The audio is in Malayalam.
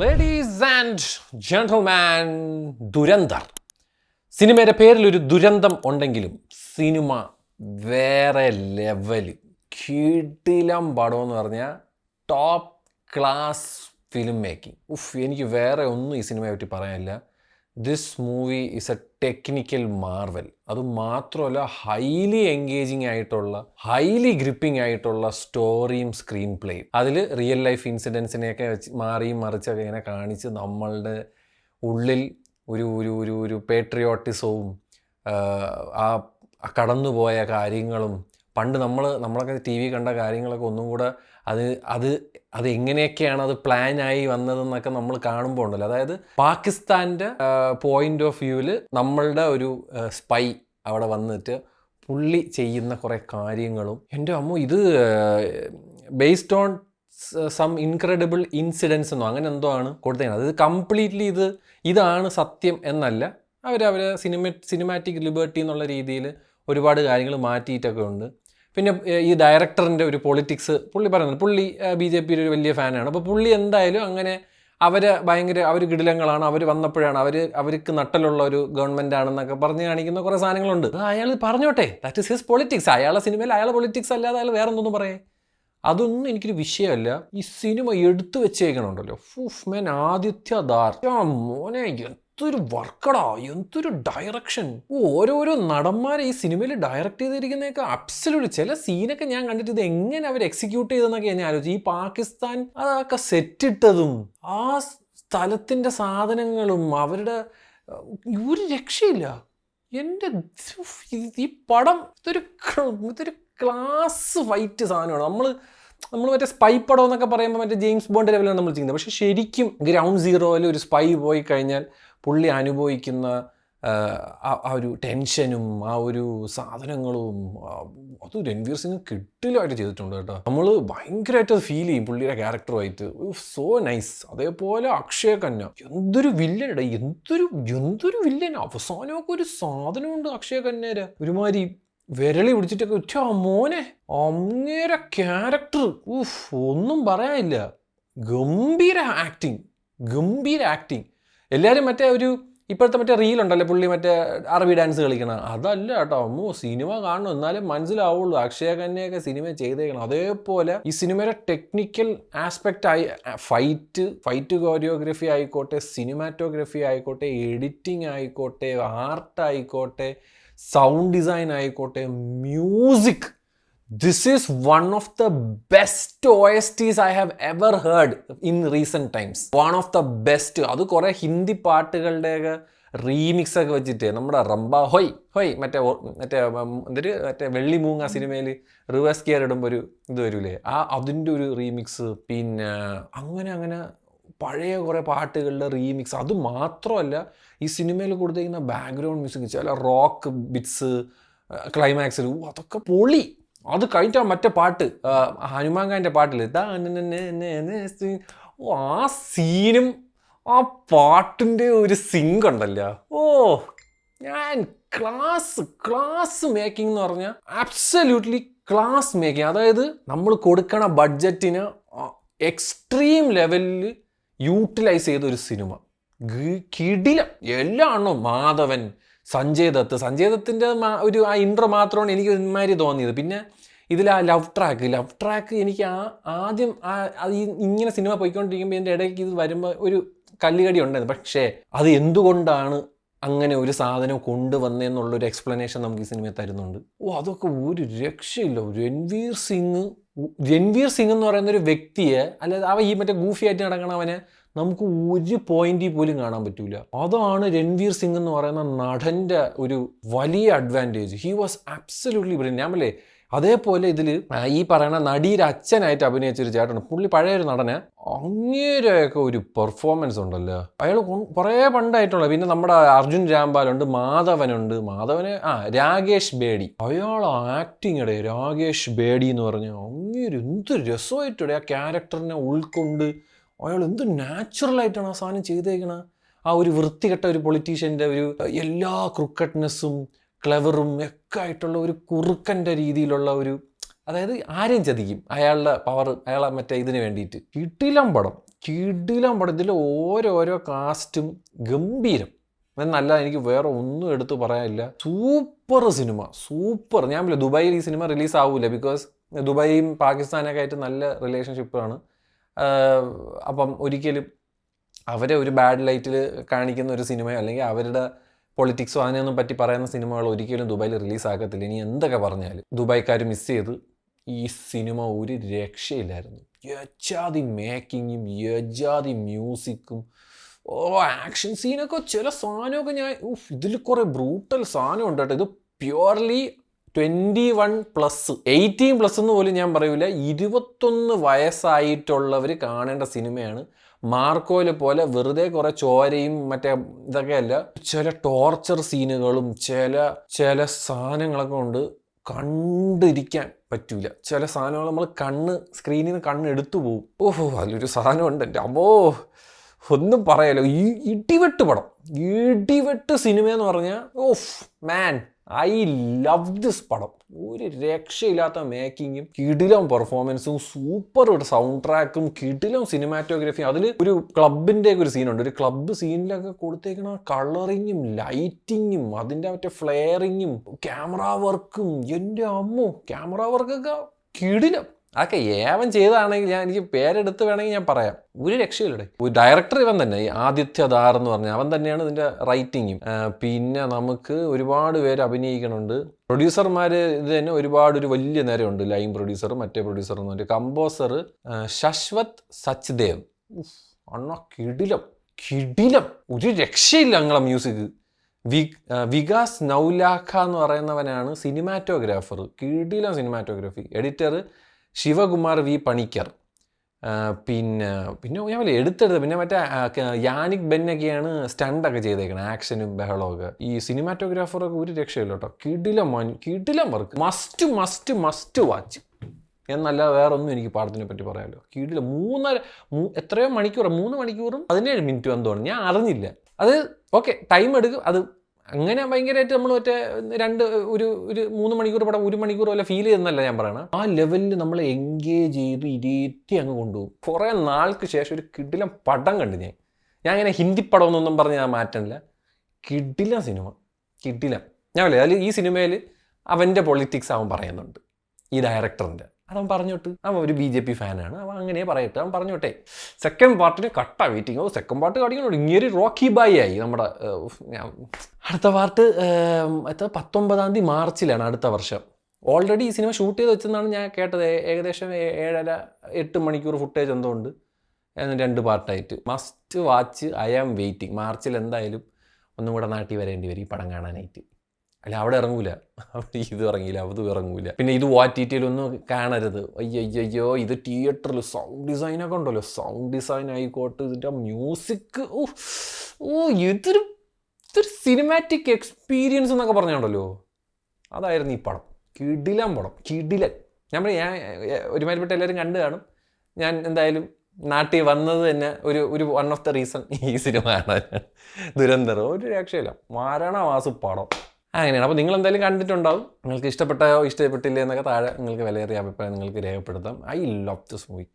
Ladies and gentleman, Dhurandhar. സിനിമയുടെ പേരിലൊരു ദുരന്തം ഉണ്ടെങ്കിലും സിനിമ വേറെ ലെവല്. കിടിലം പടം എന്ന് പറഞ്ഞാൽ ടോപ്പ് ക്ലാസ് ഫിലിം മേക്കിംഗ്. എനിക്ക് വേറെ ഒന്നും ഈ സിനിമയെ പറ്റി പറയാനില്ല. This movie is A technical Marvel. അത് മാത്രമല്ല, ഹൈലി എൻഗേജിങ് ആയിട്ടുള്ള, ഹൈലി ഗ്രിപ്പിംഗ് ആയിട്ടുള്ള സ്റ്റോറിയും സ്ക്രീൻ പ്ലേയും. അതിൽ റിയൽ ലൈഫ് ഇൻസിഡൻസിനെയൊക്കെ വെച്ച് മാറിയും മറിച്ചൊക്കെ ഇങ്ങനെ കാണിച്ച് നമ്മളുടെ ഉള്ളിൽ ഒരു ഒരു ഒരു ഒരു പേട്രിയോട്ടിസവും ആ കടന്നുപോയ കാര്യങ്ങളും പണ്ട് നമ്മളൊക്കെ ടി വി കണ്ട കാര്യങ്ങളൊക്കെ ഒന്നും കൂടെ അത് എങ്ങനെയൊക്കെയാണ് അത് പ്ലാനായി വന്നതെന്നൊക്കെ നമ്മൾ കാണുമ്പോൾ ഉണ്ടല്ലോ. അതായത് പാകിസ്ഥാൻ്റെ പോയിന്റ് ഓഫ് വ്യൂവിൽ നമ്മളുടെ ഒരു സ്പൈ അവിടെ വന്നിട്ട് പുള്ളി ചെയ്യുന്ന കുറേ കാര്യങ്ങളും, എൻ്റെ അമ്മോ, ഇത് based on some incredible incidents എന്നോ അങ്ങനെ എന്തോ ആണ് കൊടുത്തേക്കുന്നത്. അത് കംപ്ലീറ്റ്ലി ഇതാണ് സത്യം എന്നല്ല. അവർ സിനിമാറ്റിക് ലിബർട്ടി എന്നുള്ള രീതിയിൽ ഒരുപാട് കാര്യങ്ങൾ മാറ്റിയിട്ടൊക്കെ ഉണ്ട്. പിന്നെ ഈ ഡയറക്ടറിൻ്റെ ഒരു പൊളിറ്റിക്സ് പുള്ളി പറയുന്നത്, പുള്ളി BJP ഒരു വലിയ ഫാനാണ്. അപ്പോൾ പുള്ളി എന്തായാലും അങ്ങനെ അവർ കിടിലങ്ങളാണ്, അവർ വന്നപ്പോഴാണ് അവർക്ക് നട്ടലുള്ള ഒരു ഗവൺമെൻറ് ആണെന്നൊക്കെ പറഞ്ഞ് കാണിക്കുന്ന കുറേ സാധനങ്ങളുണ്ട്. അത് അയാൾ പറഞ്ഞോട്ടെ, ദാറ്റ് ഇസ് ഹിസ് പൊളിറ്റിക്സ്. അയാളുടെ സിനിമയിൽ അയാളെ പൊളിറ്റിക്സ് അല്ലാതെ അയാൾ വേറെ എന്തൊന്നും പറയേ. അതൊന്നും എനിക്കൊരു വിഷയമല്ല. ഈ സിനിമ എടുത്തു വെച്ചേക്കണുണ്ടല്ലോ, മേൻ ആദിത്യദാർ, മോനെ, എന്തൊരു വർക്കടാ, എന്തൊരു ഡയറക്ഷൻ. ഓരോരോ നടന്മാരെ ഈ സിനിമയിൽ ഡയറക്റ്റ് ചെയ്തിരിക്കുന്നതൊക്കെ അബ്സല്യൂട്ട്ലി. ചില സീനൊക്കെ ഞാൻ കണ്ടിട്ട് ഇത് എങ്ങനെ അവർ എക്സിക്യൂട്ട് ചെയ്തെന്നൊക്കെ ഞാൻ ആലോചിച്ചു. ഈ പാകിസ്ഥാൻ അതൊക്കെ സെറ്റിട്ടതും ആ സ്ഥലത്തിൻ്റെ സാധനങ്ങളും അവരുടെ ഒരു രക്ഷയില്ല. എൻ്റെ ഈ പടം ഇതൊരു ക്ലാസ് ഫൈറ്റ് സാധനമാണ്. നമ്മൾ മറ്റേ സ്പൈ പടം എന്നൊക്കെ പറയുമ്പോൾ മറ്റേ ജെയിംസ് ബോണ്ട് ലെവലാണ് നമ്മൾ ചെയ്യുന്നത്. പക്ഷേ ശരിക്കും ഗ്രൗണ്ട് സീറോയിൽ ഒരു സ്പൈ പോയി കഴിഞ്ഞാൽ പുള്ളി അനുഭവിക്കുന്ന ആ ഒരു ടെൻഷനും ആ ഒരു സാധനങ്ങളും അത് രൺവീർ സിംഗ് കിട്ടിലായിട്ട് ചെയ്തിട്ടുണ്ട് കേട്ടോ. നമ്മൾ ഭയങ്കരമായിട്ട് അത് ഫീൽ ചെയ്യും പുള്ളിയുടെ ക്യാരക്ടറുമായിട്ട്. So nice. അതേപോലെ അക്ഷയ് ഖന്ന, എന്തൊരു വില്ലനടാ, എന്തൊരു വില്ലൻ. അവസാനമൊക്കെ ഒരു സാധനമുണ്ട് അക്ഷയ് ഖന്നേരെ, ഒരുമാതിരി വിരളി പിടിച്ചിട്ടൊക്കെ. മോനെ, അങ്ങേരെ ക്യാരക്ടർ ഒന്നും പറയാനില്ല. ഗംഭീര ആക്ടിങ്. എല്ലാവരും മറ്റേ ഇപ്പോഴത്തെ മറ്റേ റീലുണ്ടല്ലോ, പുള്ളി മറ്റേ അറബി ഡാൻസ് കളിക്കണം, അതല്ല കേട്ടോ. സിനിമ കാണണം, എന്നാലും മനസ്സിലാവുള്ളൂ അക്ഷയ് ഖന്നയൊക്കെ സിനിമ ചെയ്തേക്കണം. അതേപോലെ ഈ സിനിമയുടെ ടെക്നിക്കൽ ആസ്പെക്റ്റ് ആയി, ഫൈറ്റ് കോറിയോഗ്രഫി ആയിക്കോട്ടെ, സിനിമാറ്റോഗ്രഫി ആയിക്കോട്ടെ, എഡിറ്റിംഗ് ആയിക്കോട്ടെ, ആർട്ട് ആയിക്കോട്ടെ, സൗണ്ട് ഡിസൈൻ ആയിക്കോട്ടെ, music. This is one of the best OSTs I have ever heard in recent times. One of the best. അത് കുറേ ഹിന്ദി പാട്ടുകളുടെയൊക്കെ റീമിക്സ് ഒക്കെ വെച്ചിട്ട് നമ്മുടെ റംബ ഹൊയ് മറ്റേ വെള്ളി മൂങ്ങ സിനിമയിൽ റിവേഴ്സ് ഗിയർ ഇടുമ്പോൾ ഒരു ഇത് വരൂലേ, അതിൻ്റെ ഒരു റീമിക്സ്. പിന്നെ അങ്ങനെ പഴയ കുറേ പാട്ടുകളുടെ റീമിക്സ്. അത് മാത്രമല്ല, ഈ സിനിമയിൽ കൊടുത്തിരിക്കുന്ന ബാക്ക്ഗ്രൗണ്ട് മ്യൂസിക്, ചില റോക്ക് ബിറ്റ്സ് ക്ലൈമാക്സിൽ, അതൊക്കെ പൊളി. അത് കഴിഞ്ഞാൽ മറ്റേ പാട്ട്, ഹനുമാൻ ഖാൻ്റെ പാട്ടിൽ ആ സീനും ആ പാട്ടിൻ്റെ ഒരു സിങ്ക് ഉണ്ടല്ലോ. ഞാൻ ക്ലാസ് മേക്കിംഗ് എന്ന് പറഞ്ഞാൽ അബ്സല്യൂട്ട്ലി ക്ലാസ് മേക്കിംഗ്. അതായത് നമ്മൾ കൊടുക്കണ ബഡ്ജറ്റിന് എക്സ്ട്രീം ലെവലിൽ യൂട്ടിലൈസ് ചെയ്ത ഒരു സിനിമ. കിടിലം. എല്ലാം മാധവൻ, സഞ്ജയ് ദത്തിൻ്റെ ഒരു ആ ഇൻട്രോ മാത്രമാണ് എനിക്ക് ഇമാതിരി തോന്നിയത്. പിന്നെ ഇതിൽ ആ ലവ് ട്രാക്ക് എനിക്ക് ആദ്യം ഇങ്ങനെ സിനിമ പോയിക്കൊണ്ടിരിക്കുമ്പോൾ ഇതിൻ്റെ ഇടയ്ക്ക് ഇത് വരുമ്പോൾ ഒരു കല്ലുകടി ഉണ്ടായിരുന്നു. പക്ഷേ അത് എന്തുകൊണ്ടാണ് അങ്ങനെ ഒരു സാധനം കൊണ്ടുവന്നതെന്നുള്ളൊരു എക്സ്പ്ലനേഷൻ നമുക്ക് ഈ സിനിമയിൽ തരുന്നുണ്ട്. അതൊക്കെ ഒരു രക്ഷയില്ല. രൺവീർ സിംഗ് എന്ന് പറയുന്ന ഒരു വ്യക്തിയെ, അല്ലാതെ ഈ മറ്റേ ഗൂഫി ആയിട്ട് നടക്കണവനെ നമുക്ക് ഒരു പോയിന്റിൽ പോലും കാണാൻ പറ്റൂല. അതാണ് രൺവീർ സിംഗ് എന്ന് പറയുന്ന നടൻ്റെ ഒരു വലിയ advantage. He was absolutely brilliant. ഞാൻ പറയേ, അതേപോലെ ഇതിൽ ഈ പറയുന്ന നടിയുടെ അച്ഛനായിട്ട് അഭിനയിച്ചൊരു ചേട്ടനുണ്ട്. പുള്ളി പഴയൊരു നടന്. അങ്ങേരെയൊക്കെ ഒരു പെർഫോമൻസ് ഉണ്ടല്ലോ. അയാൾ കുറേ പണ്ടായിട്ടുള്ള. പിന്നെ നമ്മുടെ അർജുൻ രാംപാലുണ്ട്, മാധവന് രാകേഷ് ബേഡി. അയാൾ ആക്ടിങ് രാകേഷ് ബേഡി എന്ന് പറഞ്ഞാൽ അങ്ങേര് എന്ത് രസമായിട്ടേ ആ ക്യാരക്ടറിനെ ഉൾക്കൊണ്ട് അയാൾ എന്ത് നാച്ചുറലായിട്ടാണ് ആ സാധനം ചെയ്തേക്കണ. ആ ഒരു വൃത്തികെട്ട ഒരു പൊളിറ്റീഷ്യൻ്റെ ഒരു എല്ലാ ക്രിക്കറ്റ്നെസ്സും ക്ലെവറും ഒക്കെ ആയിട്ടുള്ള ഒരു കുറുക്കൻ്റെ രീതിയിലുള്ള ഒരു, അതായത് ആരെയും ചതിക്കും, അയാളുടെ പവർ, അയാളെ മറ്റേ ഇതിന് വേണ്ടിയിട്ട്. കിടിലം പടം, കിടിലം പടത്തിൽ ഓരോരോ കാസ്റ്റും ഗംഭീരം എന്നല്ല, എനിക്ക് വേറെ ഒന്നും എടുത്ത് പറയാനില്ല. Super cinema, super. ഞാൻ പറയാം, ദുബായിൽ ഈ സിനിമ റിലീസ് ആവില്ല, ബിക്കോസ് ദുബായും പാകിസ്ഥാനൊക്കെ ആയിട്ട് നല്ല റിലേഷൻഷിപ്പാണ്. അപ്പം ഒരിക്കലും അവരെ ഒരു ബാഡ് ലൈറ്റിൽ കാണിക്കുന്ന ഒരു സിനിമയോ അല്ലെങ്കിൽ അവരുടെ പൊളിറ്റിക്സോ അതിനൊന്നും പറ്റി പറയുന്ന സിനിമകൾ ഒരിക്കലും ദുബായിൽ റിലീസാക്കത്തില്ല. ഇനി എന്തൊക്കെ പറഞ്ഞാലും ദുബായ്ക്കാർ മിസ് ചെയ്ത് ഈ സിനിമ ഒരു രക്ഷയില്ലായിരുന്നു. യജാതി മേക്കിങ്ങും യജാതി മ്യൂസിക്കും ആക്ഷൻ സീനൊക്കെ ചില സാധനമൊക്കെ ഞാൻ ഇതിൽ കുറേ ബ്രൂട്ടൽ സാധനം ഉണ്ട് കേട്ടോ. ഇത് പ്യുവർലി 21+, 18+ എന്ന് പോലും ഞാൻ പറയൂല, 21 വയസ്സായിട്ടുള്ളവർ കാണേണ്ട സിനിമയാണ്. മാർക്കോയിലെ പോലെ വെറുതെ കുറേ ചോരയും മറ്റേ ഇതൊക്കെയല്ല, ചില ടോർച്ചർ സീനുകളും ചില സാധനങ്ങളൊക്കെ ഉണ്ട് കണ്ടിരിക്കാൻ പറ്റൂല. ചില സാധനങ്ങൾ നമ്മൾ സ്ക്രീനിൽ നിന്ന് കണ്ണെടുത്തു പോകും. ഓഹോ, അതിലൊരു സാധനമുണ്ട് എൻ്റെ അമ്മോ, ഒന്നും പറയാലോ. ഈ ഇടിവെട്ട് സിനിമ എന്ന് പറഞ്ഞാൽ of man, I love this പടം. ഒരു രക്ഷയില്ലാത്ത മേക്കിങ്ങും കിടിലം പെർഫോമൻസും സൂപ്പർ ഒരു സൗണ്ട് ട്രാക്കും കിടിലം സിനിമാറ്റോഗ്രഫിയും. അതിൽ ഒരു ക്ലബിൻ്റെ ഒരു സീനുണ്ട്. ഒരു ക്ലബ്ബ് സീനിലൊക്കെ കൊടുത്തേക്കണ കളറിങ്ങും ലൈറ്റിങ്ങും അതിൻ്റെ മറ്റേ ഫ്ലെയറിങ്ങും ക്യാമറ വർക്കും, എൻ്റെ അമ്മോ, ക്യാമറ വർക്കൊക്കെ കിടിലം. അതൊക്കെ ഏവൻ ചെയ്തതാണെങ്കിൽ എനിക്ക് പേരെടുത്ത് വേണമെങ്കിൽ ഞാൻ പറയാം. ഒരു രക്ഷയില്ലേ. ഒരു ഡയറക്ടർ ഇവൻ തന്നെ, ഈ ആദിത്യ ധാർ എന്ന് പറഞ്ഞാൽ അവൻ തന്നെയാണ് ഇതിൻ്റെ റൈറ്റിങ്ങും. പിന്നെ നമുക്ക് ഒരുപാട് പേര് അഭിനയിക്കണുണ്ട്. പ്രൊഡ്യൂസർമാർ ഇത് തന്നെ ഒരു വലിയ നേരമുണ്ട്. ലൈൻ പ്രൊഡ്യൂസർ, മറ്റേ പ്രൊഡ്യൂസർ എന്ന് പറഞ്ഞിട്ട് കമ്പോസർ ശശ്വത് സച്ദേവ്. അണ്ണ കിടിലം, ഒരു രക്ഷയില്ല ഞങ്ങളെ മ്യൂസിക്. വികാസ് നൗലാഖ എന്ന് പറയുന്നവനാണ് സിനിമാറ്റോഗ്രാഫർ. കിടിലം cinematography. Editor Sivakumar V Panicker. പിന്നെ ഞാൻ എടുത്തെടുത്ത് പിന്നെ മറ്റേ യാനിക് ബെന്നൊക്കെയാണ് സ്റ്റണ്ടൊക്കെ ചെയ്തേക്കണം, ആക്ഷനും ബഹളമൊക്കെ. ഈ സിനിമാറ്റോഗ്രാഫറൊക്കെ ഒരു രക്ഷയില്ല കേട്ടോ. കിടിലം വർക്ക്. മസ്റ്റ് വാച്ച് എന്നല്ല വേറെ ഒന്നും എനിക്ക് പാടത്തിനെ പറ്റി പറയാമല്ലോ. കിടിലം. എത്രയോ മണിക്കൂർ, 3 മണിക്കൂറും 17 മിനിറ്റും എന്തോണം, ഞാൻ അറിഞ്ഞില്ല. അത് ഓക്കെ, ടൈം എടുക്കും. അത് അങ്ങനെ ഭയങ്കരമായിട്ട് നമ്മൾ മറ്റേ ഒരു 3 മണിക്കൂർ പടം 1 മണിക്കൂർ വല്ല ഫീൽ ചെയ്യുന്നല്ല ഞാൻ പറയണം. ആ ലെവലിൽ നമ്മൾ എൻഗേജ് ചെയ്ത് ഇരുത്തി അങ്ങ് കൊണ്ടുപോകും. കുറേ നാൾക്ക് ശേഷം ഒരു കിടിലം പടം കണ്ടു ഞാൻ അങ്ങനെ ഹിന്ദി പടം എന്നൊന്നും പറഞ്ഞ് ഞാൻ മാറ്റണില്ല. കിടിലം സിനിമ, കിടിലം. ഞാൻ പറയാം, അതിൽ ഈ സിനിമയിൽ അവൻ്റെ പൊളിറ്റിക്സ് അവൻ പറയുന്നുണ്ട്, ഈ ഡയറക്ടറിൻ്റെ. അതവൻ പറഞ്ഞോട്ട്, അവൻ ഒരു BJP ഫാനാണ്, അവൻ അങ്ങനെ പറയട്ടെ, അവൻ പറഞ്ഞോട്ടെ. സെക്കൻഡ് പാർട്ടിന് കട്ട വെയിറ്റിംഗ്. സെക്കൻഡ് പാർട്ട് കാണിക്കണോ, ഇങ്ങനെ റോക്കി ബായി ആയി നമ്മുടെ. അടുത്ത പാർട്ട് 19 മാർച്ചിലാണ് അടുത്ത വർഷം. ഓൾറെഡി ഈ സിനിമ ഷൂട്ട് ചെയ്ത് വെച്ചെന്നാണ് ഞാൻ കേട്ടത്. ഏകദേശം 7.5-8 മണിക്കൂർ ഫുട്ടേജ് എന്തോ ഉണ്ട്, 2 പാർട്ടായിട്ട്. Must watch, I am waiting. മാർച്ചിൽ എന്തായാലും ഒന്നും കൂടെ നാട്ടിൽ വരേണ്ടി വരും ഈ പടം കാണാനായിട്ട്. അല്ല, അവിടെ ഇറങ്ങൂല, അവിടെ ഇത് ഇറങ്ങിയില്ല, അതും ഇറങ്ങൂല. പിന്നെ ഇത് OTT-യിലൊന്നും കാണരുത്. അയ്യോ, ഇത് തിയേറ്ററിൽ സൗണ്ട് ഡിസൈനൊക്കെ ഉണ്ടല്ലോ, സൗണ്ട് ഡിസൈൻ ആയിക്കോട്ടെ, ഇതിൻ്റെ മ്യൂസിക്, ഇതൊരു സിനിമാറ്റിക് എക്സ്പീരിയൻസ് എന്നൊക്കെ പറഞ്ഞുണ്ടല്ലോ, അതായിരുന്നു ഈ പടം. കിടിലം പടം, കിടിലൻ. ഞാൻ ഒരുമാതിരിപ്പെട്ട എല്ലാവരും കണ്ടു കാണും. ഞാൻ എന്തായാലും നാട്ടിൽ വന്നത് തന്നെ ഒരു വൺ ഓഫ് ദ റീസൺ ഈ സിനിമ കാണാനാണ്. ദുരന്തർ ഒരു രക്ഷയില്ല, മരണമാസു പടം. അങ്ങനെയാണ്. അപ്പോൾ നിങ്ങൾ എന്തായാലും കണ്ടിട്ടുണ്ടാവും. നിങ്ങൾക്ക് ഇഷ്ടപ്പെട്ടോ ഇഷ്ടപ്പെട്ടില്ലേ എന്നൊക്കെ താഴെ നിങ്ങൾക്ക് വിലയേറിയ അഭിപ്രായം നിങ്ങൾക്ക് രേഖപ്പെടുത്താം. I love this movie.